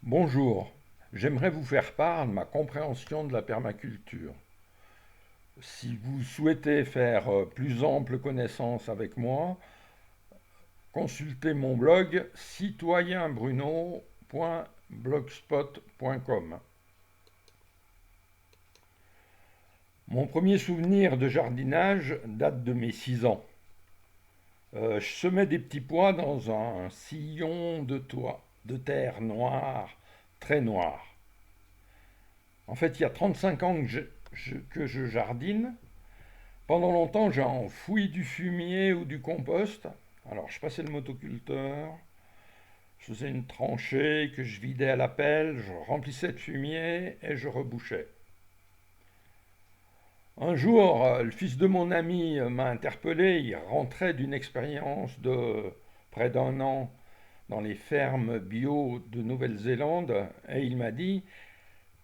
Bonjour, j'aimerais vous faire part de ma compréhension de la permaculture. Si vous souhaitez faire plus ample connaissance avec moi, consultez mon blog citoyenbruno.blogspot.com. Mon premier souvenir de jardinage date de mes 6 ans. Je semais des petits pois dans un sillon de terre noire, très noire. En fait, il y a 35 ans que je jardine. Pendant longtemps, j'ai enfoui du fumier ou du compost. Alors, je passais le motoculteur, je faisais une tranchée que je vidais à la pelle, je remplissais de fumier et je rebouchais. Un jour, le fils de mon ami m'a interpellé. Il rentrait d'une expérience de près d'un an dans les fermes bio de Nouvelle-Zélande et il m'a dit: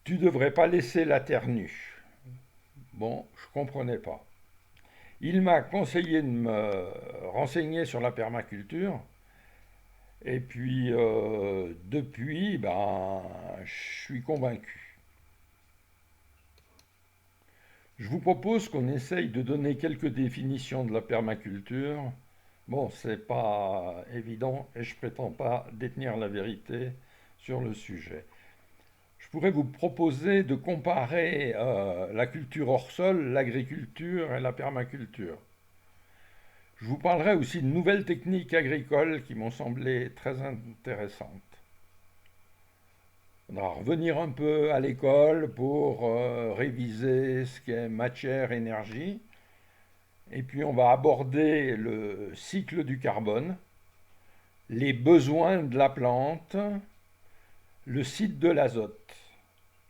Tu devrais pas laisser la terre nue. Bon, je comprenais pas. Il m'a conseillé de me renseigner sur la permaculture. Et puis, depuis, je suis convaincu. Je vous propose qu'on essaye de donner quelques définitions de la permaculture. Bon, c'est pas évident et je prétends pas détenir la vérité sur le sujet. Je pourrais vous proposer de comparer la culture hors sol, l'agriculture et la permaculture. Je vous parlerai aussi de nouvelles techniques agricoles qui m'ont semblé très intéressantes. On va revenir un peu à l'école pour réviser ce qu'est matière-énergie. Et puis on va aborder le cycle du carbone, les besoins de la plante, le cycle de l'azote.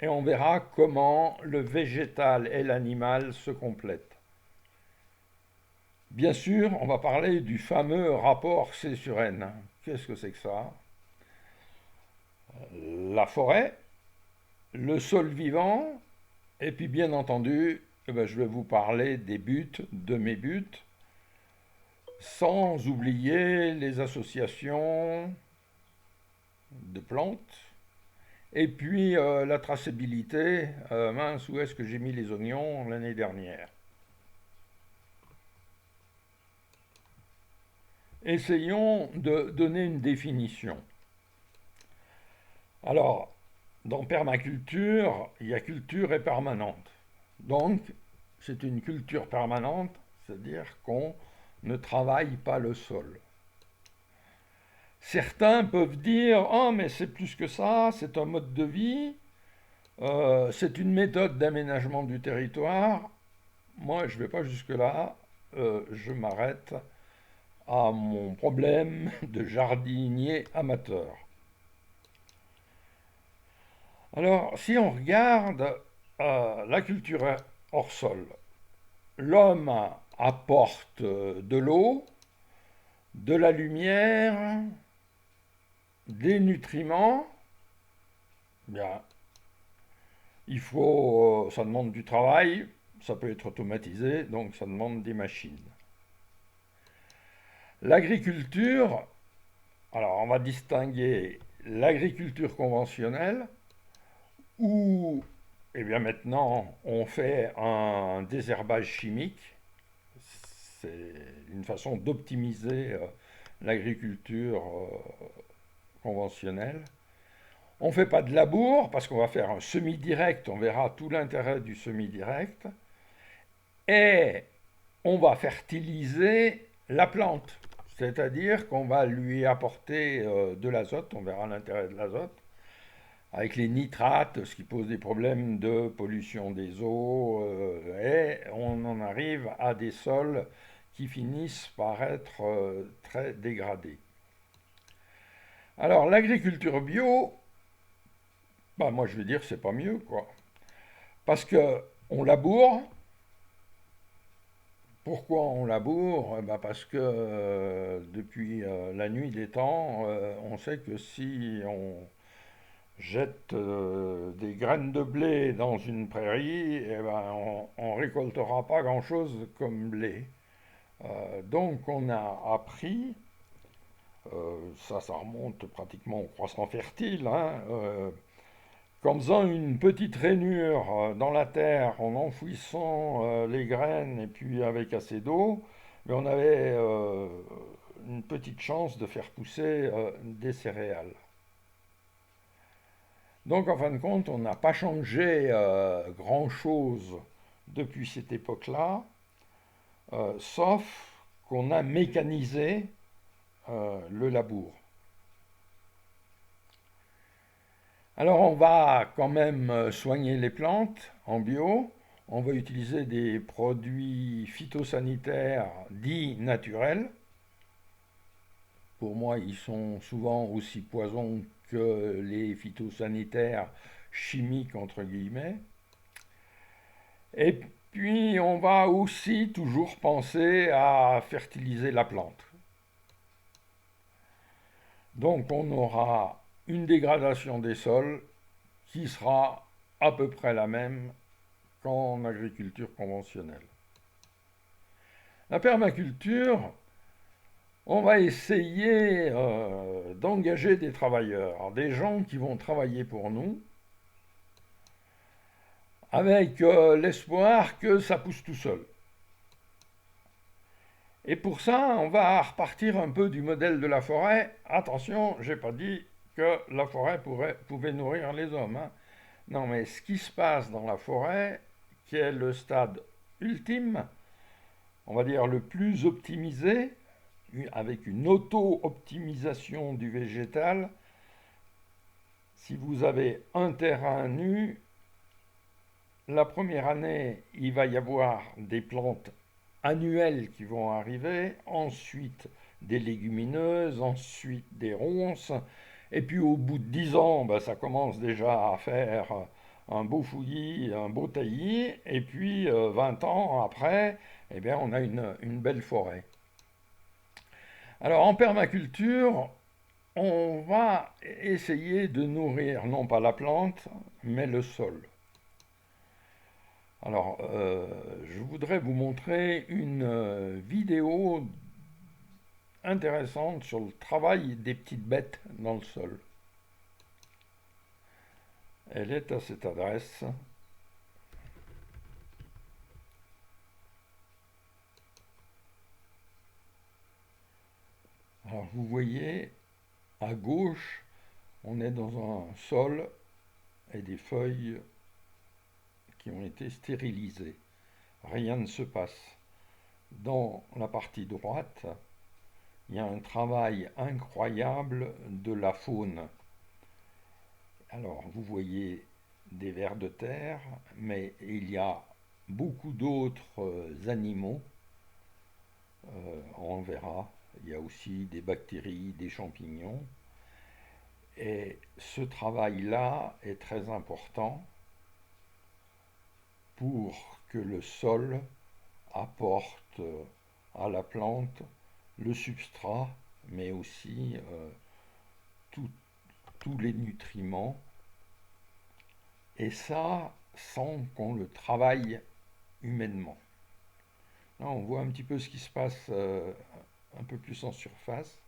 Et on verra comment le végétal et l'animal se complètent. Bien sûr, on va parler du fameux rapport C sur N. Qu'est-ce que c'est que ça? La forêt, le sol vivant, et puis bien entendu, je vais vous parler des buts, de mes buts, sans oublier les associations de plantes, et puis la traçabilité, mince, où est-ce que j'ai mis les oignons l'année dernière? Essayons de donner une définition. Alors, dans permaculture, il y a culture et permanente. Donc, c'est une culture permanente, c'est-à-dire qu'on ne travaille pas le sol. Certains peuvent dire: oh, mais c'est plus que ça, c'est un mode de vie, c'est une méthode d'aménagement du territoire. Moi, je ne vais pas jusque-là, je m'arrête à mon problème de jardinier amateur. Alors, si on regarde la culture hors sol, l'homme apporte de l'eau, de la lumière, des nutriments. Bien, ça demande du travail, ça peut être automatisé, donc ça demande des machines. L'agriculture, alors on va distinguer l'agriculture conventionnelle, où eh bien maintenant on fait un désherbage chimique. C'est une façon d'optimiser l'agriculture conventionnelle. On ne fait pas de labour parce qu'on va faire un semi-direct, on verra tout l'intérêt du semi-direct. Et on va fertiliser la plante, c'est-à-dire qu'on va lui apporter de l'azote, on verra l'intérêt de l'azote, avec les nitrates, ce qui pose des problèmes de pollution des eaux, et on en arrive à des sols qui finissent par être très dégradés. Alors l'agriculture bio, moi je vais dire c'est pas mieux quoi, parce que on laboure. Pourquoi on laboure? Parce que depuis la nuit des temps, on sait que si on jette des graines de blé dans une prairie, on récoltera pas grand-chose comme blé. Donc on a appris Ça remonte pratiquement au croissant fertile, hein, qu'en faisant une petite rainure dans la terre, en enfouissant les graines et puis avec assez d'eau, mais on avait une petite chance de faire pousser des céréales. Donc en fin de compte, on n'a pas changé grand-chose depuis cette époque-là, sauf qu'on a mécanisé le labour. Alors on va quand même soigner les plantes en bio. On va utiliser des produits phytosanitaires dits naturels. Pour moi, ils sont souvent aussi poisons que les phytosanitaires chimiques, entre guillemets. Et puis, on va aussi toujours penser à fertiliser la plante. Donc, on aura une dégradation des sols qui sera à peu près la même qu'en agriculture conventionnelle. La permaculture, on va essayer d'engager des travailleurs, des gens qui vont travailler pour nous, avec l'espoir que ça pousse tout seul. Et pour ça, on va repartir un peu du modèle de la forêt. Attention, j'ai pas dit que la forêt pouvait nourrir les hommes, hein. Non, mais ce qui se passe dans la forêt, qui est le stade ultime, on va dire le plus optimisé, avec une auto-optimisation du végétal. Si vous avez un terrain nu, la première année, il va y avoir des plantes annuelles qui vont arriver, ensuite des légumineuses, ensuite des ronces, et puis au bout de 10 ans, ben, ça commence déjà à faire un beau fouillis, un beau taillis, et puis 20 ans après, eh bien, on a une belle forêt. Alors en permaculture, on va essayer de nourrir non pas la plante, mais le sol. Alors, je voudrais vous montrer une vidéo intéressante sur le travail des petites bêtes dans le sol. Elle est à cette adresse. Alors, vous voyez, à gauche, on est dans un sol et des feuilles qui ont été stérilisées. Rien ne se passe. Dans la partie droite, il y a un travail incroyable de la faune. Alors, vous voyez des vers de terre, mais il y a beaucoup d'autres animaux. On verra. Il y a aussi des bactéries, des champignons. Et ce travail-là est très important pour que le sol apporte à la plante le substrat, mais aussi tout- tous les nutriments. Et ça, sans qu'on le travaille humainement. Là, on voit un petit peu ce qui se passe un peu plus en surface.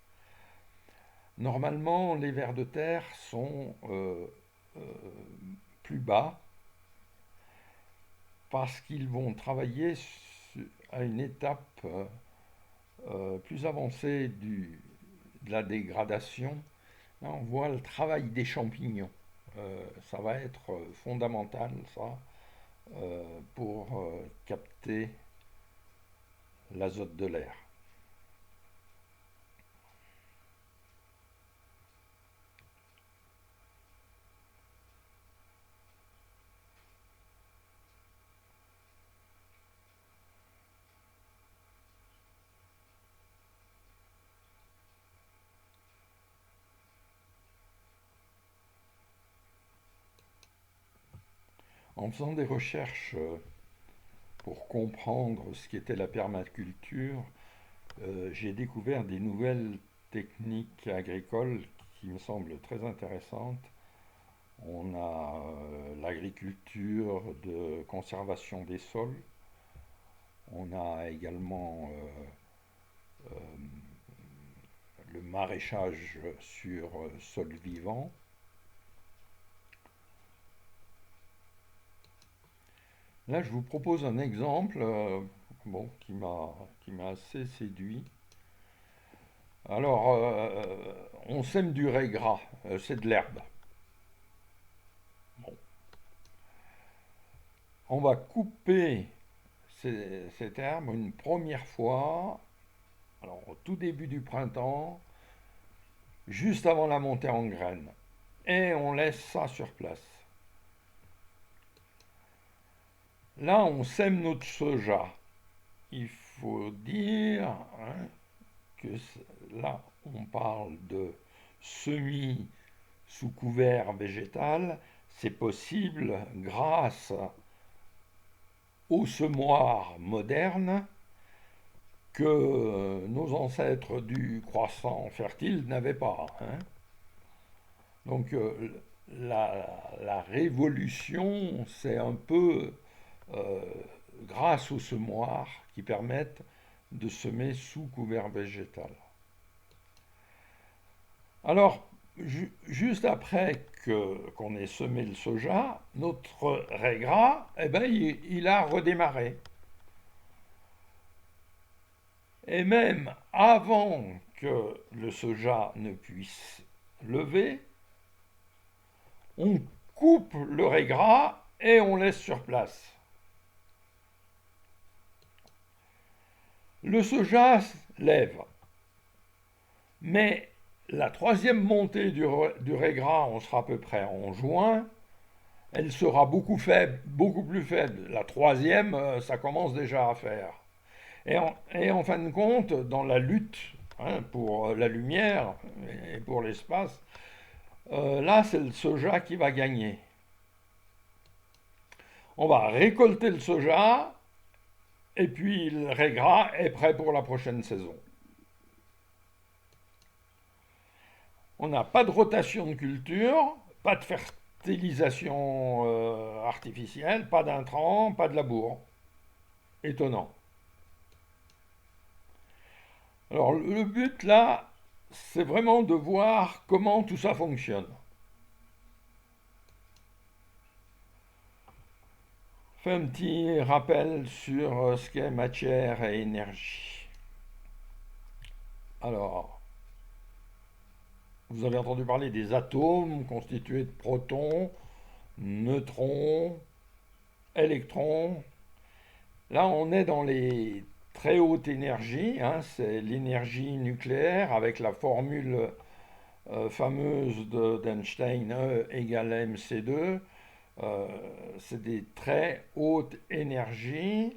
Normalement, les vers de terre sont euh, plus bas parce qu'ils vont travailler à une étape plus avancée de la dégradation. Là, on voit le travail des champignons. Ça va être fondamental, ça, pour capter l'azote de l'air. En faisant des recherches pour comprendre ce qu'était la permaculture, j'ai découvert des nouvelles techniques agricoles qui me semblent très intéressantes. On a l'agriculture de conservation des sols. On a également le maraîchage sur sol vivant. Là, je vous propose un exemple bon, qui m'a assez séduit. Alors, on sème du raies gras, c'est de l'herbe. Bon. On va couper cette herbe une première fois, alors au tout début du printemps, juste avant la montée en graines. Et on laisse ça sur place. Là, on sème notre soja. Il faut dire que là, on parle de semis sous couvert végétal. C'est possible grâce aux semoirs modernes que nos ancêtres du croissant fertile n'avaient pas. Donc la révolution, c'est un peu euh, grâce aux semoirs qui permettent de semer sous couvert végétal. Alors, juste après qu'on ait semé le soja, notre raie gras, eh ben, il a redémarré. Et même avant que le soja ne puisse lever, on coupe le raie gras et on laisse sur place. Le soja lève, mais la troisième montée du raie gras, on sera à peu près en juin, elle sera beaucoup plus faible. La troisième, ça commence déjà à faire. Et en fin de compte, dans la lutte pour la lumière et pour l'espace, là, c'est le soja qui va gagner. On va récolter le soja, et puis le raie gras est prêt pour la prochaine saison. On n'a pas de rotation de culture, pas de fertilisation artificielle, pas d'intrants, pas de labour. Étonnant. Alors le but là, c'est vraiment de voir comment tout ça fonctionne. Fais un petit rappel sur ce qu'est matière et énergie. Alors, vous avez entendu parler des atomes constitués de protons, neutrons, électrons. Là, on est dans les très hautes énergies, c'est l'énergie nucléaire avec la formule fameuse d'Einstein, E égale mc2. C'est des très hautes énergies.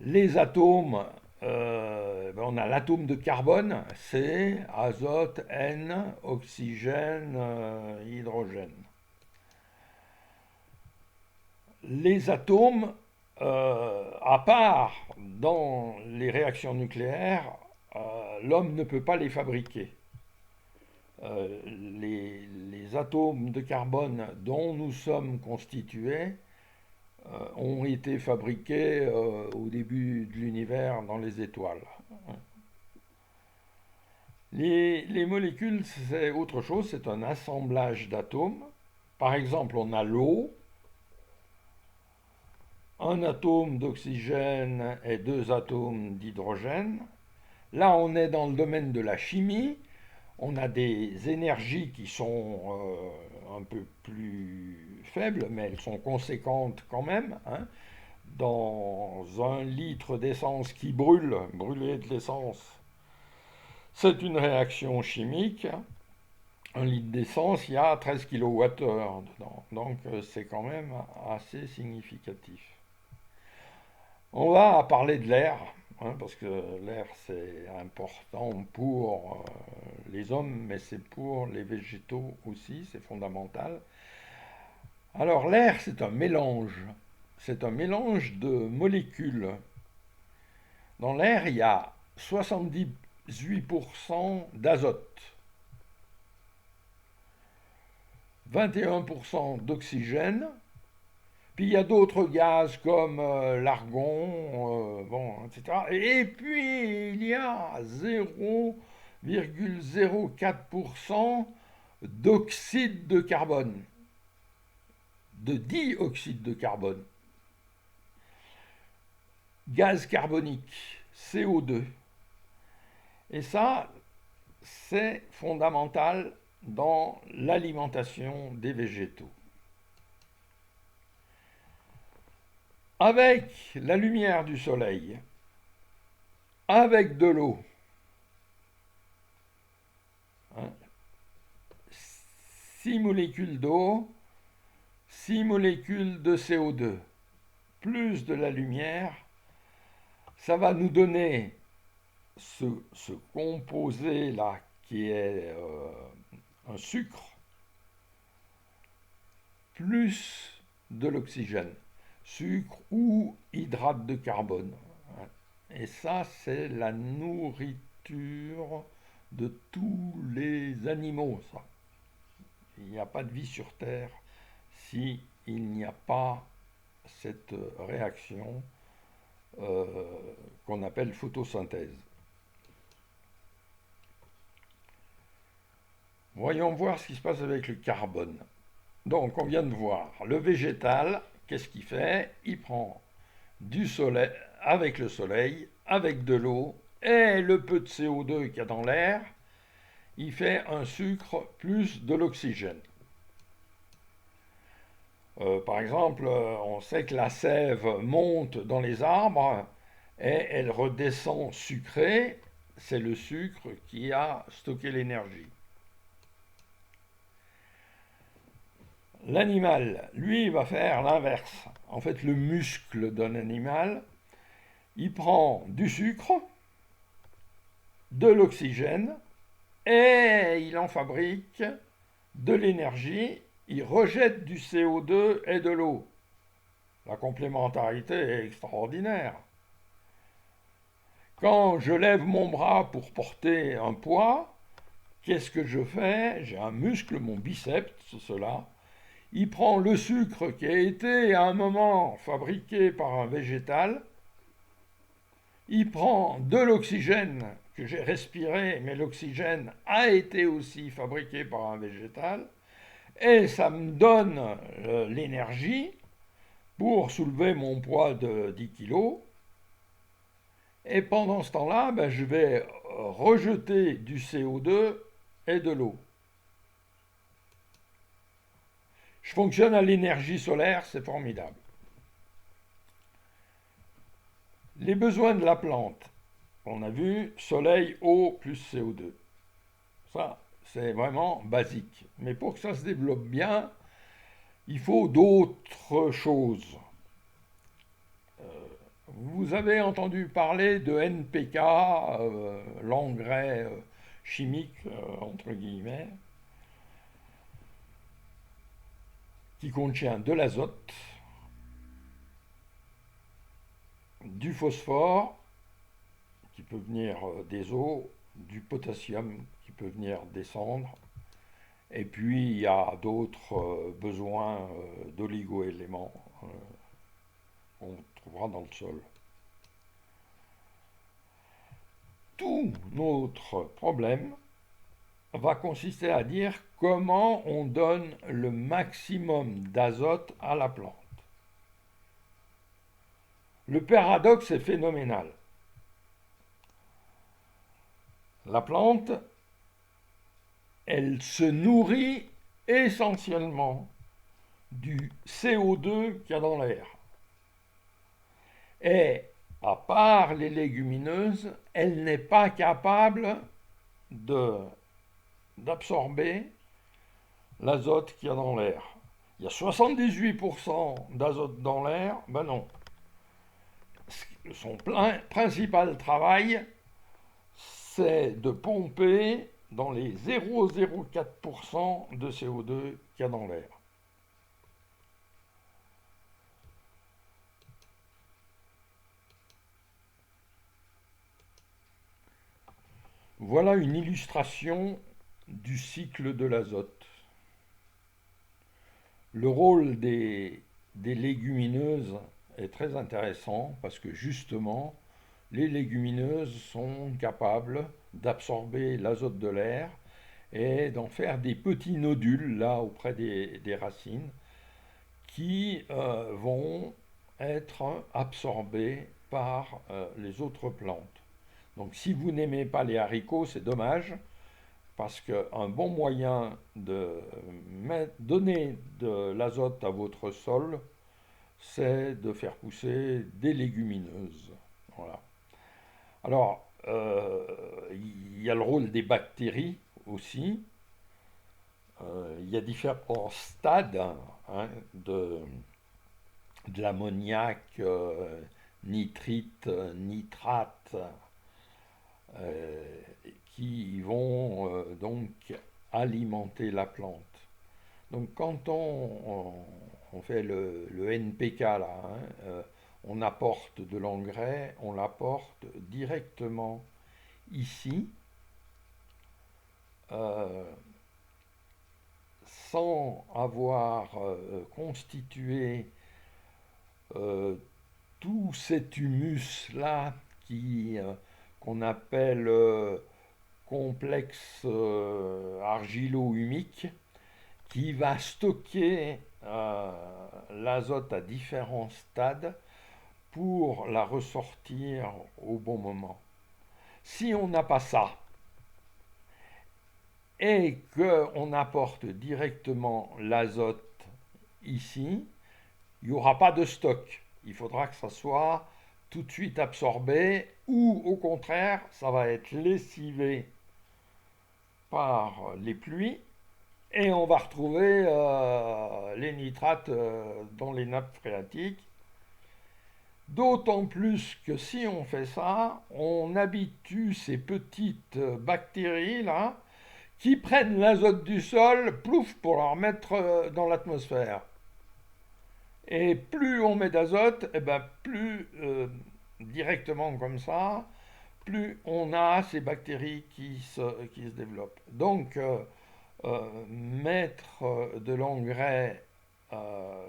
Les atomes, on a l'atome de carbone, C, azote, N, oxygène, hydrogène. Les atomes, à part dans les réactions nucléaires, l'homme ne peut pas les fabriquer. Les atomes de carbone dont nous sommes constitués ont été fabriqués au début de l'univers dans les étoiles. Les molécules, c'est autre chose, c'est un assemblage d'atomes. Par exemple, on a l'eau, un atome d'oxygène et deux atomes d'hydrogène. Là, on est dans le domaine de la chimie. On a des énergies qui sont un peu plus faibles, mais elles sont conséquentes quand même. Dans un litre d'essence qui brûle, brûler de l'essence, c'est une réaction chimique. Un litre d'essence, il y a 13 kWh dedans. Donc c'est quand même assez significatif. On va parler de l'air, parce que l'air c'est important pour les hommes, mais c'est pour les végétaux aussi, c'est fondamental. Alors l'air c'est un mélange de molécules. Dans l'air il y a 78% d'azote, 21% d'oxygène, puis il y a d'autres gaz comme l'argon, etc. Et puis il y a 0 0,04% d'oxyde de carbone, de dioxyde de carbone, gaz carbonique, CO2. Et ça, c'est fondamental dans l'alimentation des végétaux. Avec la lumière du soleil, avec de l'eau, 6 molécules d'eau, 6 molécules de CO2, plus de la lumière, ça va nous donner ce composé-là qui est un sucre, plus de l'oxygène, sucre ou hydrate de carbone. Et ça, c'est la nourriture de tous les animaux, ça. Il n'y a pas de vie sur Terre s'il n'y a pas cette réaction qu'on appelle photosynthèse. Voyons voir ce qui se passe avec le carbone. Donc, on vient de voir le végétal, qu'est-ce qu'il fait? Il prend du soleil, avec le soleil, avec de l'eau et le peu de CO2 qu'il y a dans l'air, il fait un sucre plus de l'oxygène. Par exemple, on sait que la sève monte dans les arbres et elle redescend sucrée, c'est le sucre qui a stocké l'énergie. L'animal, lui, va faire l'inverse. En fait, le muscle d'un animal, il prend du sucre, de l'oxygène, et il en fabrique de l'énergie, il rejette du CO2 et de l'eau. La complémentarité est extraordinaire. Quand je lève mon bras pour porter un poids, qu'est-ce que je fais? J'ai un muscle, mon biceps, cela. Il prend le sucre qui a été à un moment fabriqué par un végétal, il prend de l'oxygène que j'ai respiré, mais l'oxygène a été aussi fabriqué par un végétal, et ça me donne l'énergie pour soulever mon poids de 10 kg. Et pendant ce temps-là, je vais rejeter du CO2 et de l'eau. Je fonctionne à l'énergie solaire, c'est formidable. Les besoins de la plante, on a vu soleil, eau plus CO2. Ça, c'est vraiment basique. Mais pour que ça se développe bien, il faut d'autres choses. Vous avez entendu parler de NPK, l'engrais chimique, entre guillemets, qui contient de l'azote, du phosphore, qui peut venir des eaux, du potassium, qui peut venir des cendres, et puis il y a d'autres besoins d'oligo-éléments qu'on trouvera dans le sol. Tout notre problème va consister à dire comment on donne le maximum d'azote à la plante. Le paradoxe est phénoménal. La plante, elle se nourrit essentiellement du CO2 qu'il y a dans l'air. Et, à part les légumineuses, elle n'est pas capable d'absorber l'azote qu'il y a dans l'air. Il y a 78% d'azote dans l'air, ben non. Son principal travail, c'est de pomper dans les 0,04% de CO2 qu'il y a dans l'air. Voilà une illustration du cycle de l'azote. Le rôle des légumineuses est très intéressant parce que justement, les légumineuses sont capables d'absorber l'azote de l'air et d'en faire des petits nodules là auprès des racines qui vont être absorbés par les autres plantes. Donc si vous n'aimez pas les haricots, c'est dommage, parce qu'un bon moyen de donner de l'azote à votre sol, c'est de faire pousser des légumineuses. Voilà. Alors, il y a le rôle des bactéries aussi. Il y a différents stades hein, de l'ammoniac, nitrite, nitrate, euh, qui vont donc alimenter la plante. Donc quand on fait le NPK là, hein, on apporte de l'engrais, on l'apporte directement ici, euh, sans avoir constitué euh, tout cet humus là qu'on appelle complexe argilo-humique, qui va stocker l'azote à différents stades pour la ressortir au bon moment. Si on n'a pas ça et qu'on apporte directement l'azote ici, il n'y aura pas de stock. Il faudra que ça soit tout de suite absorbé ou au contraire, ça va être lessivé par les pluies et on va retrouver les nitrates dans les nappes phréatiques. D'autant plus que si on fait ça, on habitue ces petites bactéries là qui prennent l'azote du sol, plouf, pour la remettre dans l'atmosphère. Et plus on met d'azote, et ben plus directement comme ça, plus on a ces bactéries qui se développent. Donc, mettre de l'engrais euh,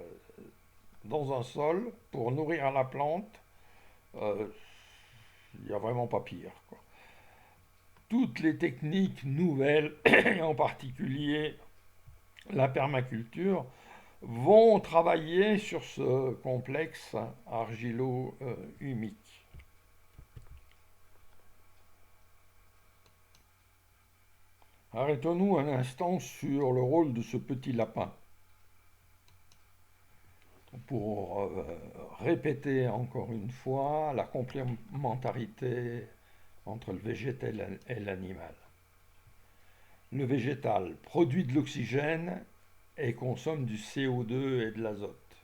dans un sol pour nourrir la plante, il n'y a vraiment pas pire, quoi. Toutes les techniques nouvelles, en particulier la permaculture, vont travailler sur ce complexe argilo-humique. Arrêtons-nous un instant sur le rôle de ce petit lapin. Pour répéter encore une fois la complémentarité entre le végétal et l'animal. Le végétal produit de l'oxygène et consomme du CO2 et de l'azote.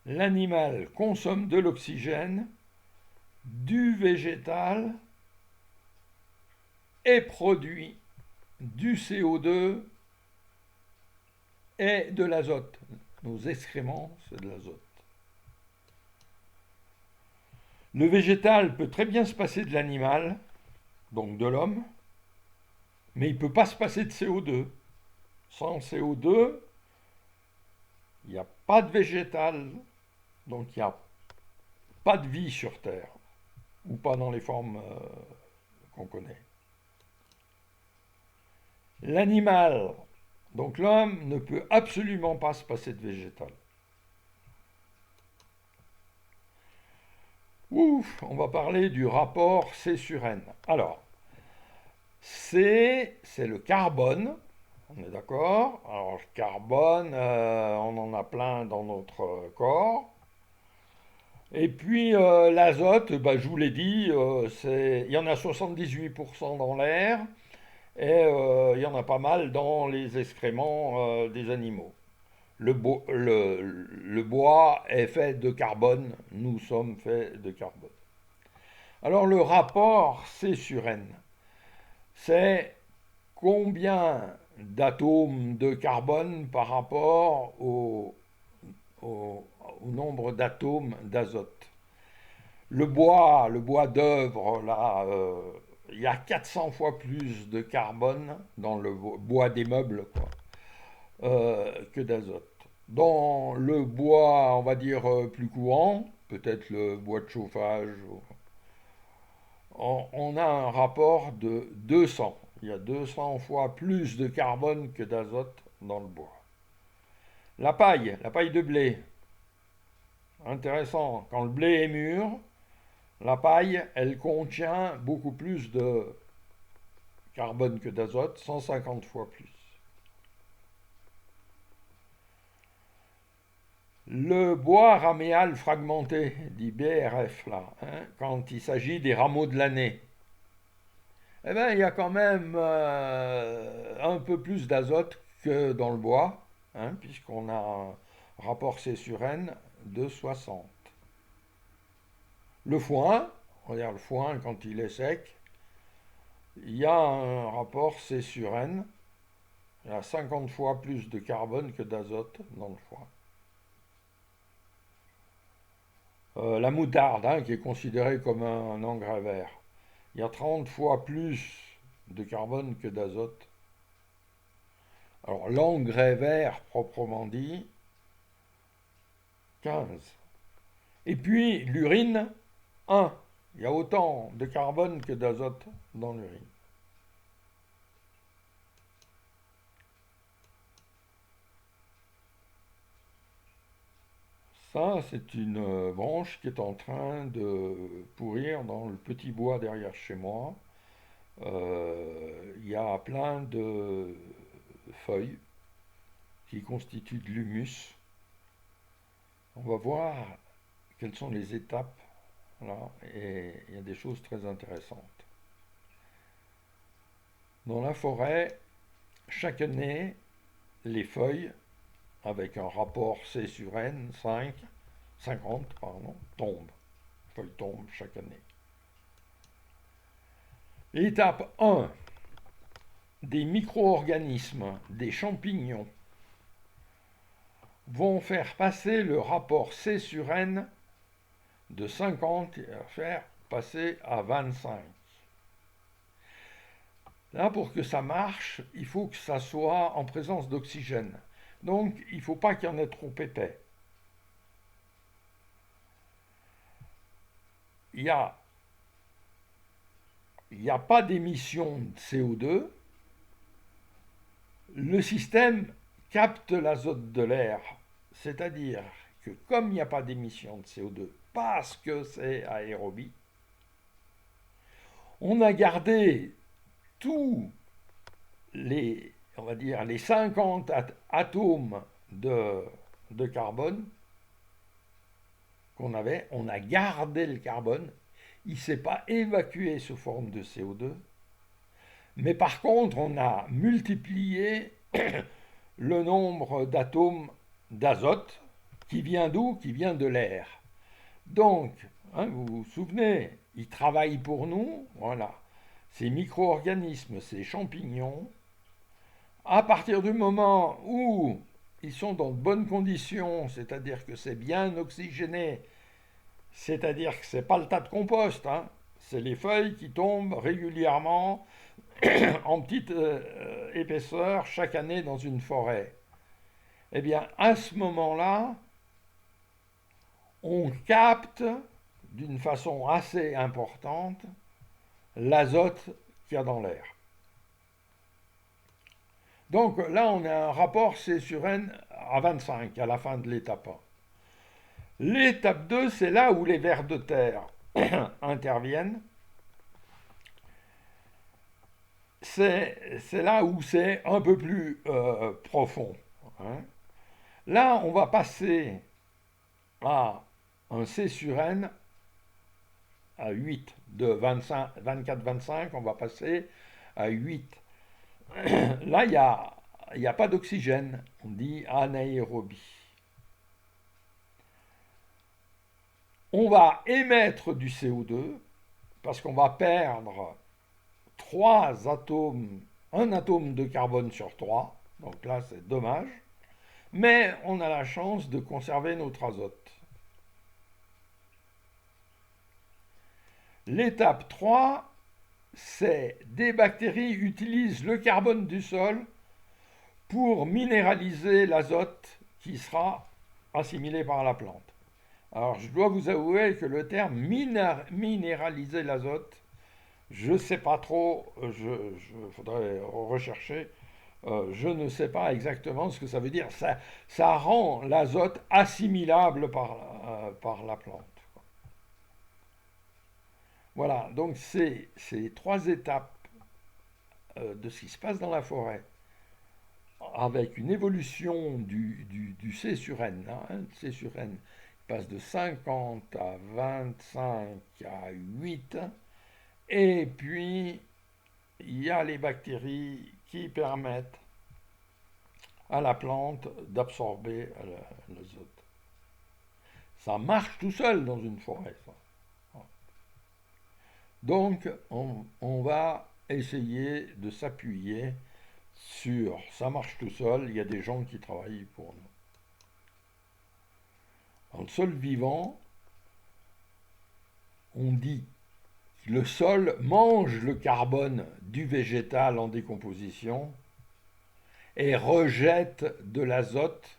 L'animal consomme de l'oxygène, du végétal et produit du CO2 et de l'azote. Nos excréments, c'est de l'azote. Le végétal peut très bien se passer de l'animal, donc de l'homme, mais il ne peut pas se passer de CO2. Sans CO2, il n'y a pas de végétal, donc il n'y a pas de vie sur Terre, ou pas dans les formes qu'on connaît. L'animal, donc l'homme, ne peut absolument pas se passer de végétal. Ouf, on va parler du rapport C sur N. Alors, C, c'est le carbone, on est d'accord. Alors, le carbone, on en a plein dans notre corps. Et puis, l'azote, bah, je vous l'ai dit, il y en a 78% dans l'air et il y en a pas mal dans les excréments des animaux. Le bois est fait de carbone, nous sommes faits de carbone. Alors le rapport C sur N, c'est combien d'atomes de carbone par rapport au nombre d'atomes d'azote. Le bois d'œuvre, là, il y a 400 fois plus de carbone dans le bois des meubles, quoi, que d'azote. Dans le bois, on va dire, plus courant, peut-être le bois de chauffage. On a un rapport de 200. Il y a 200 fois plus de carbone que d'azote dans le bois. La paille de blé. Intéressant, quand le blé est mûr, la paille, elle contient beaucoup plus de carbone que d'azote, 150 fois plus. Le bois raméal fragmenté, dit BRF là, hein, quand il s'agit des rameaux de l'année, eh bien, il y a quand même un peu plus d'azote que dans le bois, hein, puisqu'on a un rapport C sur N de 60. Le foin, regarde le foin quand il est sec, il y a un rapport C sur N, il y a 50 fois plus de carbone que d'azote dans le foin. La moutarde, hein, qui est considérée comme un engrais vert, il y a 30 fois plus de carbone que d'azote. Alors l'engrais vert proprement dit, 15. Et puis l'urine, 1. Il y a autant de carbone que d'azote dans l'urine. Ça, c'est une branche qui est en train de pourrir dans le petit bois derrière chez moi. Il y a plein de feuilles qui constituent de l'humus. On va voir quelles sont les étapes là, et il y a des choses très intéressantes. Dans la forêt, chaque année, les feuilles, avec un rapport C sur N, 50, tombent. Les feuilles tombent chaque année. Étape 1, des micro-organismes, des champignons, vont faire passer le rapport C sur N de 50 et faire passer à 25. Là, pour que ça marche, il faut que ça soit en présence d'oxygène. Donc, il ne faut pas qu'il y en ait trop épais. Il n'y a pas d'émission de CO2. Le système capte l'azote de l'air. C'est-à-dire que comme il n'y a pas d'émission de CO2, parce que c'est aérobie, on a gardé tous les, on va dire, les 50 atomes de carbone qu'on avait, on a gardé le carbone, il ne s'est pas évacué sous forme de CO2, mais par contre on a multiplié le nombre d'atomes d'azote qui vient d'où? Qui vient de l'air. Donc, hein, vous vous souvenez, ils travaillent pour nous, voilà. Ces micro-organismes, ces champignons, à partir du moment où ils sont dans de bonnes conditions, c'est-à-dire que c'est bien oxygéné, c'est-à-dire que ce n'est pas le tas de compost, hein, c'est les feuilles qui tombent régulièrement en petite épaisseur chaque année dans une forêt. Eh bien, à ce moment-là, on capte d'une façon assez importante l'azote qu'il y a dans l'air. Donc là, on a un rapport C sur N à 25 à la fin de l'étape 1. L'étape 2, c'est là où les vers de terre interviennent. C'est là où c'est un peu plus profond. Hein. Là, on va passer à un C sur N à 8. De 24-25, on va passer à 8. Là, il n'y a pas d'oxygène. On dit anaérobie. On va émettre du CO2 parce qu'on va perdre 3 atomes, un atome de carbone sur 3. Donc là, c'est dommage. Mais on a la chance de conserver notre azote. L'étape 3, c'est des bactéries utilisent le carbone du sol pour minéraliser l'azote qui sera assimilé par la plante. Alors, je dois vous avouer que le terme minéraliser l'azote, je ne sais pas trop, faudrait rechercher. Je ne sais pas exactement ce que ça veut dire. Ça rend l'azote assimilable par la plante. Voilà, donc c'est ces trois étapes de ce qui se passe dans la forêt, avec une évolution du C sur N. Hein, C sur N passe de 50 à 25 à 8. Et puis, il y a les bactéries qui permettent à la plante d'absorber l'azote. Ça marche tout seul dans une forêt, ça. Donc, on va essayer de s'appuyer sur ça marche tout seul, il y a des gens qui travaillent pour nous. Dans le sol vivant, on dit que le sol mange le carbone du végétal en décomposition et rejette de l'azote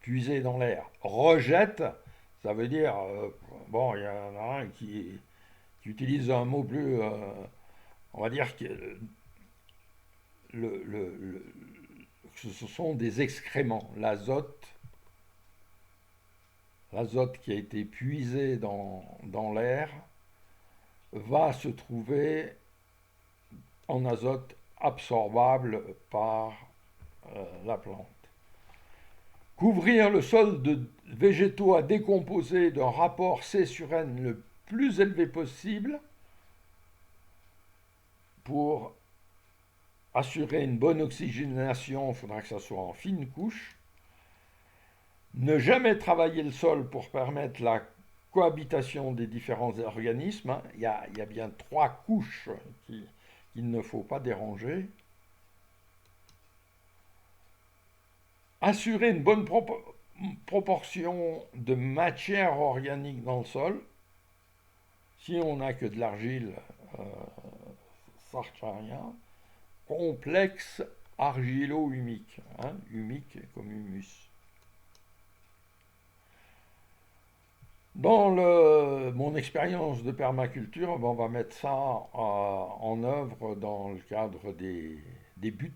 puisé dans l'air. Rejette, ça veut dire, bon, il y en a un qui utilise un mot plus, on va dire que ce sont des excréments. L'azote qui a été puisé dans l'air va se trouver en azote absorbable par la plante. Couvrir le sol de végétaux à décomposer d'un rapport C sur N le plus élevé possible pour assurer une bonne oxygénation, il faudra que ça soit en fine couche. Ne jamais travailler le sol pour permettre la cohabitation des différents organismes. Hein. Il y a bien 3 couches qu'il ne faut pas déranger. Assurer une bonne proportion de matière organique dans le sol. Si on n'a que de l'argile, ça ne sert à rien. Complexe argilo-humique, hein, humique comme humus. Dans mon expérience de permaculture, on va mettre ça en œuvre dans le cadre des buts.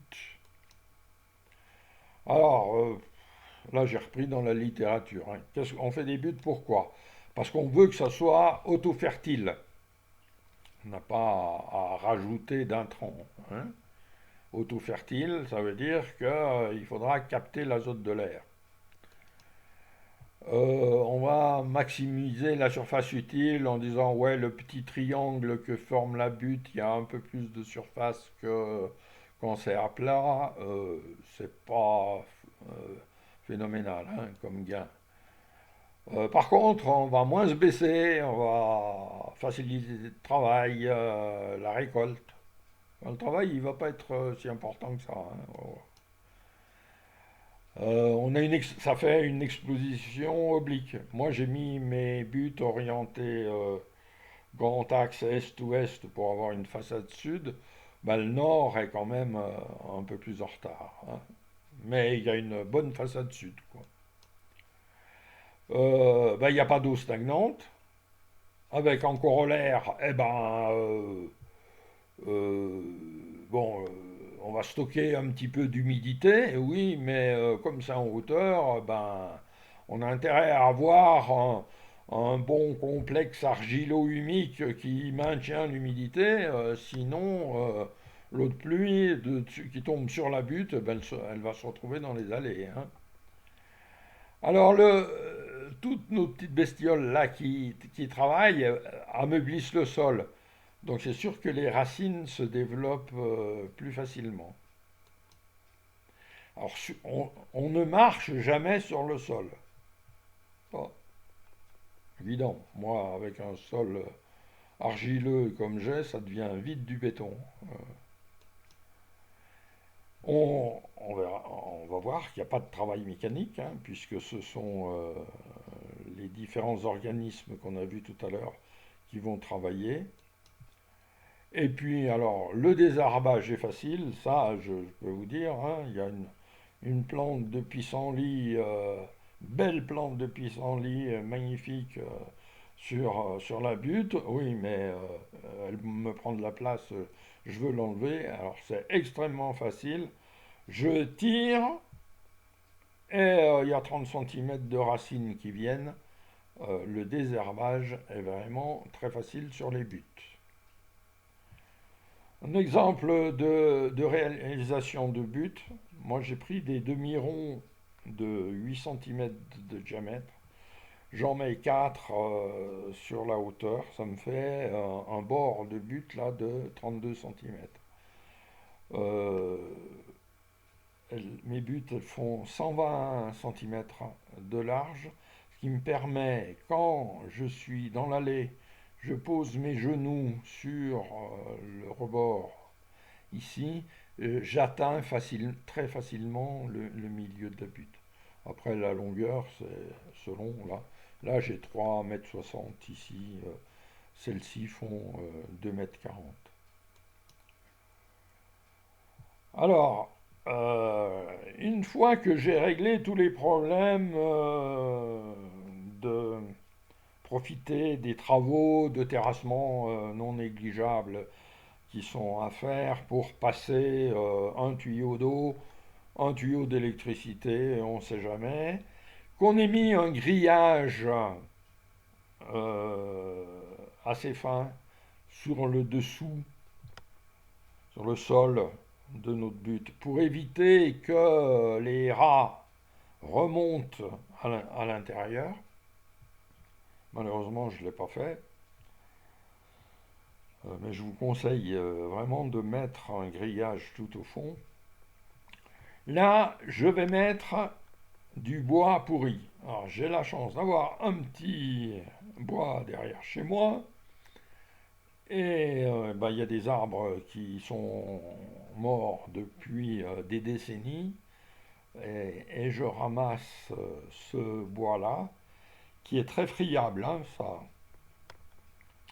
Alors, là j'ai repris dans la littérature. Hein. On fait des buts pourquoi? Parce qu'on veut que ça soit auto-fertile. On n'a pas à rajouter d'intrants. Hein. Auto-fertile, ça veut dire qu'il faudra capter l'azote de l'air. On va maximiser la surface utile en disant ouais, le petit triangle que forme la butte, il y a un peu plus de surface que quand c'est à plat. C'est pas phénoménal hein, comme gain. Par contre, on va moins se baisser, on va faciliter le travail, la récolte. Le travail, il ne va pas être si important que ça. Hein. Ça fait une exposition oblique. Moi, j'ai mis mes buts orientés grand axe est-ouest pour avoir une façade sud. Ben, le nord est quand même un peu plus en retard. Hein. Mais il y a une bonne façade sud. Quoi. Ben, il n'y a pas d'eau stagnante. Avec en corollaire, eh ben, euh, bon, on va stocker un petit peu d'humidité, oui, mais comme c'est en hauteur, ben, on a intérêt à avoir un bon complexe argilo-humique qui maintient l'humidité, sinon l'eau de pluie qui tombe sur la butte, ben, elle va se retrouver dans les allées. Hein. Alors, toutes nos petites bestioles là qui travaillent ameublissent le sol. Donc c'est sûr que les racines se développent plus facilement. Alors on ne marche jamais sur le sol. Pas évident. Moi, avec un sol argileux comme j'ai, ça devient vite du béton. On va voir qu'il n'y a pas de travail mécanique, hein, puisque ce sont les différents organismes qu'on a vus tout à l'heure qui vont travailler. Et puis, alors, le désherbage est facile, ça, je peux vous dire, hein, il y a une plante de pissenlit belle plante de pissenlit magnifique sur la butte. Oui, mais elle me prend de la place, je veux l'enlever. Alors c'est extrêmement facile. Je tire et il y a 30 cm de racines qui viennent. Le désherbage est vraiment très facile sur les buttes. Un exemple de réalisation de butte, moi j'ai pris des demi-ronds de 8 cm de diamètre. J'en mets 4 sur la hauteur, ça me fait un bord de butte là de 32 cm. Euh, Mes buttes elles font 120 cm de large, ce qui me permet, quand je suis dans l'allée, je pose mes genoux sur le rebord ici, j'atteins très facilement le milieu de la butte. Après, la longueur, c'est selon, là. Là, j'ai 3,60 m ici. Celles-ci font 2,40 m. Alors, une fois que j'ai réglé tous les problèmes de profiter des travaux de terrassement non négligeables qui sont à faire pour passer un tuyau d'eau, un tuyau d'électricité, on ne sait jamais, qu'on ait mis un grillage euh, assez fin sur le dessous, sur le sol de notre butte, pour éviter que les rats remontent à l'intérieur. Malheureusement, je ne l'ai pas fait, mais je vous conseille vraiment de mettre un grillage tout au fond. Là, je vais mettre du bois pourri. Alors, j'ai la chance d'avoir un petit bois derrière chez moi. Et ben, il y a des arbres qui sont morts depuis des décennies. Et je ramasse ce bois-là, qui est très friable. Hein, ça,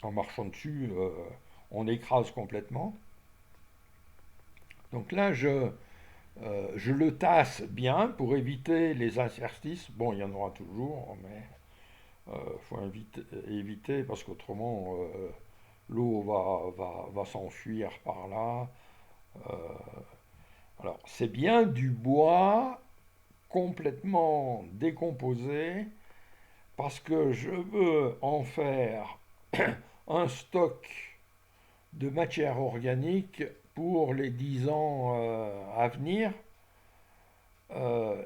en marchant dessus, on écrase complètement. Donc là, je le tasse bien pour éviter les interstices. Bon, il y en aura toujours, mais il faut éviter parce qu'autrement l'eau va s'enfuir par là. Euh, alors, c'est bien du bois complètement décomposé parce que je veux en faire un stock de matière organique pour les 10 ans à venir.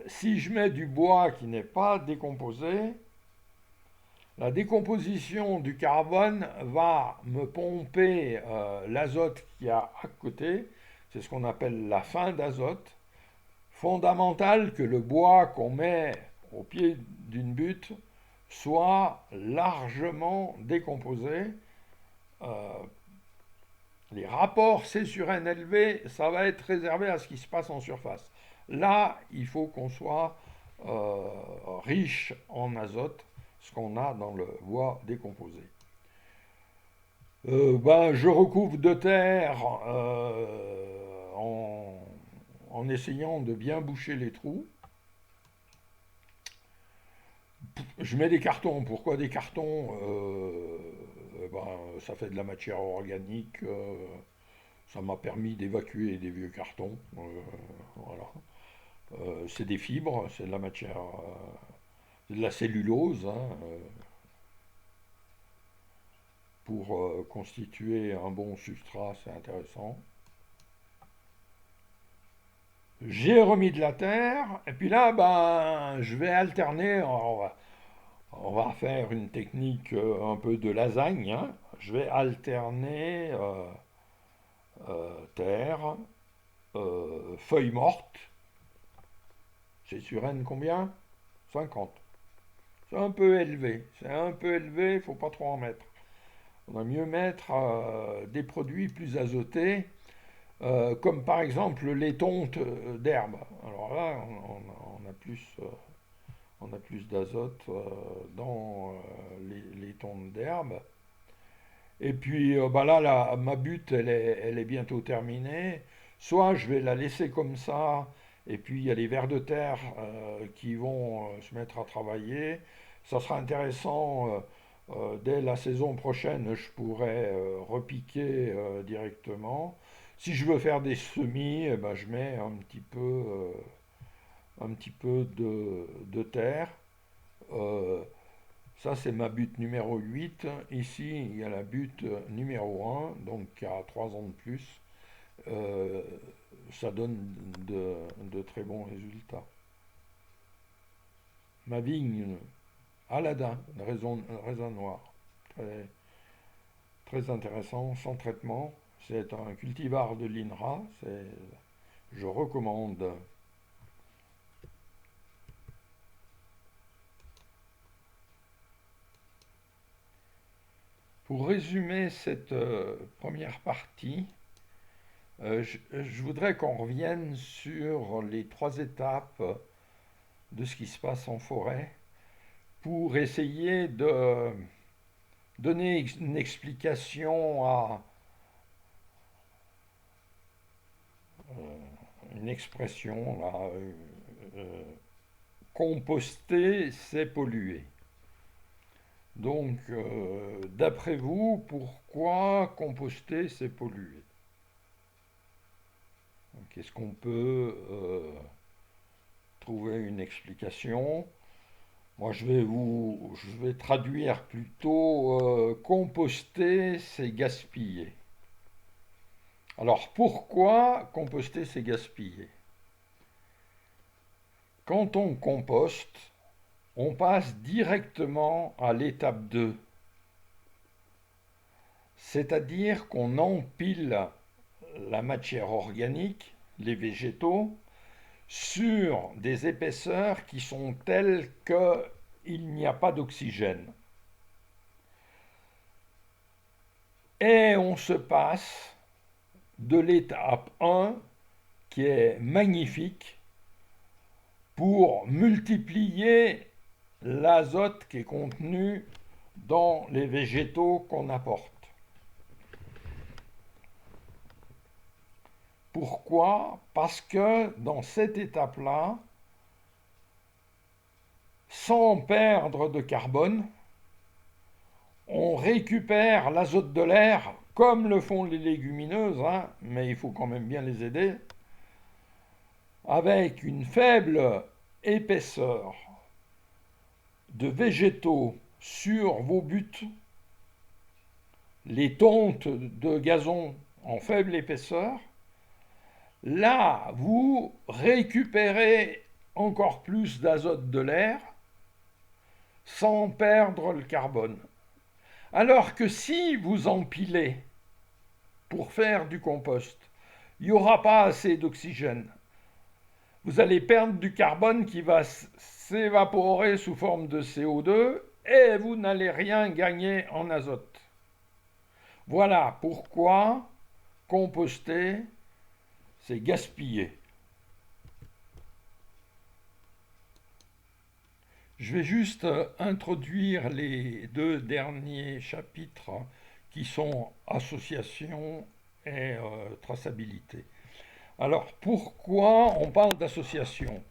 Si je mets du bois qui n'est pas décomposé, la décomposition du carbone va me pomper l'azote qu'il y a à côté. C'est ce qu'on appelle la fin d'azote. Fondamental que le bois qu'on met au pied d'une butte soit largement décomposé. Euh, les rapports C sur N élevés, ça va être réservé à ce qui se passe en surface. Là, il faut qu'on soit riche en azote, ce qu'on a dans le bois décomposé. Ben, je recouvre de terre en essayant de bien boucher les trous. Je mets des cartons. Pourquoi des cartons? Ben, ça fait de la matière organique. Ça m'a permis d'évacuer des vieux cartons. Voilà. C'est des fibres, c'est de la matière, c'est de la cellulose hein, pour constituer un bon substrat, c'est intéressant. J'ai remis de la terre, et puis là, ben, je vais alterner. On va faire une technique un peu de lasagne. Hein. Je vais alterner terre, feuilles mortes. C'est sur N combien? 50. C'est un peu élevé. C'est un peu élevé, il ne faut pas trop en mettre. On va mieux mettre des produits plus azotés, comme par exemple les tontes d'herbe. Alors là, on a plus d'azote dans les tontes d'herbe. Et puis bah là, ma butte, elle est bientôt terminée. Soit je vais la laisser comme ça Et puis il y a les vers de terre qui vont se mettre à travailler. Ça sera intéressant. Dès la saison prochaine, je pourrais repiquer directement. Si je veux faire des semis, eh ben, je mets un petit peu de terre. Euh, Ça, c'est ma butte numéro 8. Ici, il y a la butte numéro 1, donc qui a 3 ans de plus. Euh, Ça donne de très bons résultats. Ma vigne, Aladin, raisin noir. Très, très intéressant, sans traitement. C'est un cultivar de l'INRA. Je recommande. Pour résumer cette première partie, je voudrais qu'on revienne sur les 3 étapes de ce qui se passe en forêt pour essayer de donner une explication à une expression là, euh, composter, c'est polluer. Donc, d'après vous, pourquoi composter, c'est polluer? Est-ce qu'on peut trouver une explication? Moi, je vais traduire plutôt composter, c'est gaspiller. Alors, pourquoi composter, c'est gaspiller? Quand on composte, on passe directement à l'étape 2, c'est-à-dire qu'on empile la matière organique, les végétaux, sur des épaisseurs qui sont telles qu'il n'y a pas d'oxygène. Et on se passe de l'étape 1, qui est magnifique, pour multiplier l'azote qui est contenu dans les végétaux qu'on apporte. Pourquoi? Parce que dans cette étape-là, sans perdre de carbone, on récupère l'azote de l'air comme le font les légumineuses, hein, mais il faut quand même bien les aider, avec une faible épaisseur de végétaux sur vos buttes, les tontes de gazon en faible épaisseur, là, vous récupérez encore plus d'azote de l'air sans perdre le carbone. Alors que si vous empilez pour faire du compost, il n'y aura pas assez d'oxygène. Vous allez perdre du carbone qui va s'évaporer sous forme de CO2 et vous n'allez rien gagner en azote. Voilà pourquoi composter, c'est gaspiller. Je vais juste introduire les 2 derniers chapitres qui sont association et traçabilité. Alors pourquoi on parle d'association?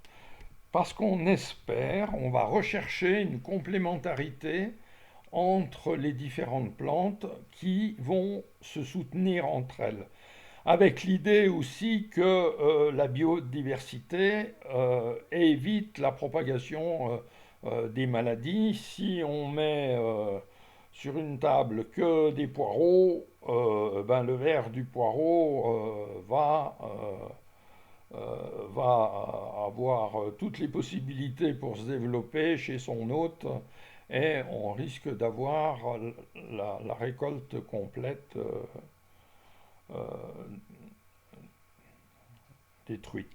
Parce qu'on espère, on va rechercher une complémentarité entre les différentes plantes qui vont se soutenir entre elles. Avec l'idée aussi que la biodiversité évite la propagation des maladies. Si on met sur une table que des poireaux, ben le ver du poireau va avoir toutes les possibilités pour se développer chez son hôte et on risque d'avoir la récolte complète détruite.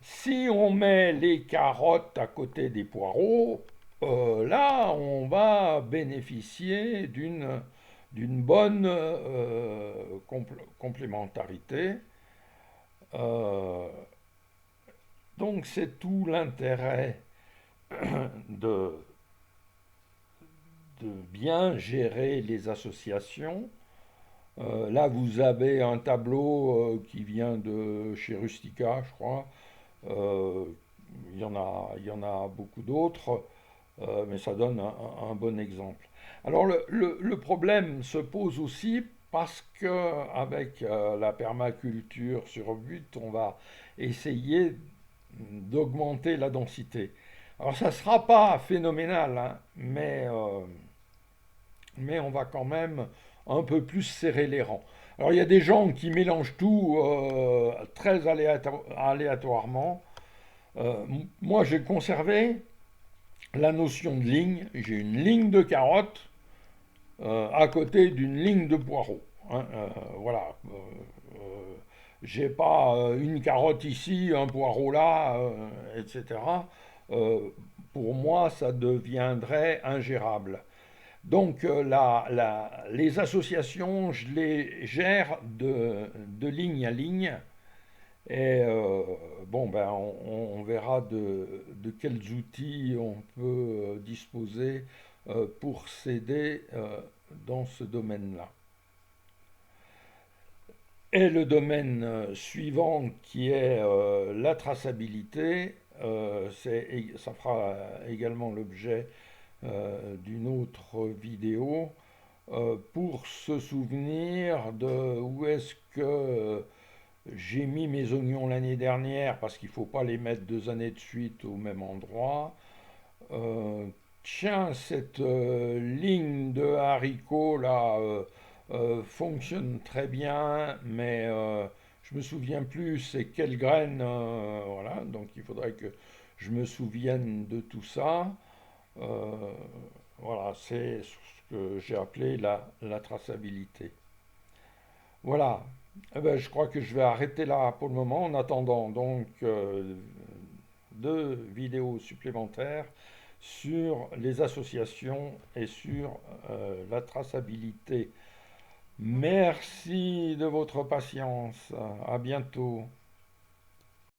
Si on met les carottes à côté des poireaux, là, on va bénéficier d'une bonne complémentarité. Euh, donc c'est tout l'intérêt de, de bien gérer les associations. Là, vous avez un tableau qui vient de chez Rustica, je crois, Euh, il y en a beaucoup d'autres, mais ça donne un bon exemple. Alors le problème se pose aussi parce que avec la permaculture sur but, on va essayer d'augmenter la densité. Alors ça ne sera pas phénoménal, hein, mais on va quand même un peu plus serrer les rangs. Alors il y a des gens qui mélangent tout très aléatoirement. Moi j'ai conservé la notion de ligne. J'ai une ligne de carottes à côté d'une ligne de poireaux, hein. Voilà. J'ai pas une carotte ici, un poireau là, etc. Euh, pour moi, ça deviendrait ingérable. Donc les associations, je les gère de ligne à ligne. Et bon, ben, on verra de quels outils on peut disposer pour s'aider dans ce domaine-là. Et le domaine suivant qui est la traçabilité, ça fera également l'objet d'une autre vidéo pour se souvenir de où est-ce que j'ai mis mes oignons l'année dernière parce qu'il ne faut pas les mettre 2 années de suite au même endroit. Euh, Tiens, cette ligne de haricots là fonctionne très bien, mais je me souviens plus c'est quelle graine. Voilà, donc il faudrait que je me souvienne de tout ça. Euh, voilà, c'est ce que j'ai appelé la traçabilité. Voilà. Eh ben, je crois que je vais arrêter là pour le moment en attendant donc 2 vidéos supplémentaires sur les associations et sur la traçabilité. Merci de votre patience. À bientôt.